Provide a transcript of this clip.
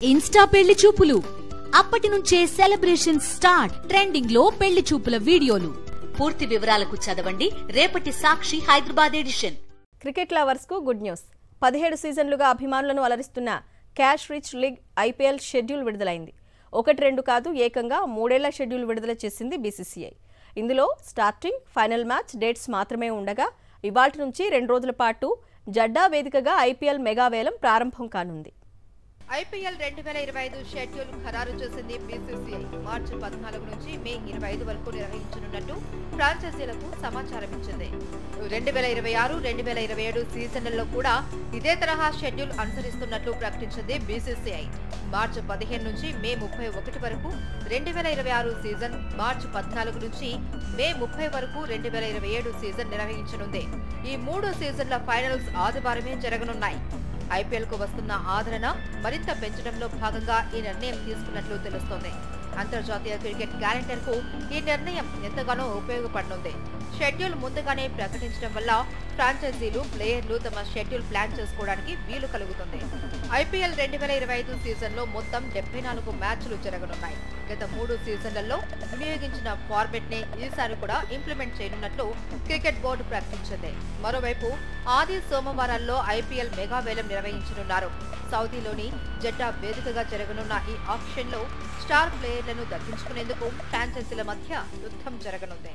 Insta పెళ్లి చూపులు అప్పటి నుంచే సెలబ్రేషన్ స్టార్ట్. ట్రెండింగ్ లో పెళ్లి చూపుల వీడియోలు. పూర్తి వివరాలకు చదవండి రేపటి Sakshi Hyderabad edition. Cricket lovers కు గుడ్ న్యూస్. 17 సీజన్లుగా అభిమానులను అలరిస్తున్న cash rich league IPL schedule విడుదలైంది. 1-2 కాదు, ఏకంగా 3 ఏళ్ల షెడ్యూల్ విడుదల చేసింది బీసీసీఐ. ఇందులో స్టార్టింగ్, ఫైనల్ మ్యాచ్ డేట్స్ మాత్రమే ఉండగా ఇవాల్టి నుంచి 2 రోజుల పాటు జడ్డా వేదికగా ఐపీఎల్ మెగా వేలం ప్రారంభం కానుంది. ఐపీఎల్ 2025 షెడ్యూల్ ఖరారు చేసింది బీసీసీఐ. మార్చి 14 నుంచి మే 25 వరకు నిర్వహించనున్నట్టు ఫ్రాంచైజీలకు సమాచారం ఇచ్చింది. 2026-2027 సీజన్లలో కూడా ఇదే తరహా షెడ్యూల్ అనుసరిస్తున్నట్లు ప్రకటించింది బీసీసీఐ. మార్చి 15 నుంచి మే 31 వరకు 2026 సీజన్, మార్చి 14 నుంచి మే 30 వరకు 2027 సీజన్ నిర్వహించనుంది. ఈ 3 సీజన్ల ఫైనల్స్ ఆదివారమే జరగనున్నాయి. ఐపీఎల్ కు వస్తున్న ఆదరణ మరింత పెంచడంలో భాగంగా ఈ నిర్ణయం తీసుకున్నట్లు తెలుస్తోంది. అంతర్జాతీయ క్రికెట్ క్యాలెండర్ కు ఈ నిర్ణయం ఎంతగానో ఉపయోగపడనుంది. షెడ్యూల్ ముందుగానే ప్రకటించడం వల్ల ఫ్రాంచైజీలు, ప్లేయర్లు తమ షెడ్యూల్ ప్లాన్ చేసుకోవడానికి వీలు కలుగుతుంది. ఐపీఎల్ 2025 సీజన్ లో మొత్తం 74 మ్యాచ్లు జరగనున్నాయి. గత 3 సీజన్లలో వినియోగించిన ఫార్మెట్ నే ఈసారి కూడా ఇంప్లిమెంట్ చేయనున్నట్లు క్రికెట్ బోర్డు ప్రకటించింది. మరోవైపు ఆది సోమవారాల్లో ఐపీఎల్ మెగా వేలం నిర్వహించనున్నారు. సౌదీలోని జడ్డా వేదికగా జరగనున్న ఈ ఆప్షన్ లో స్టార్ ప్లేయర్లను దక్కించుకునేందుకు ఫ్రాంచైజీల మధ్య యుద్ధం జరగనుంది.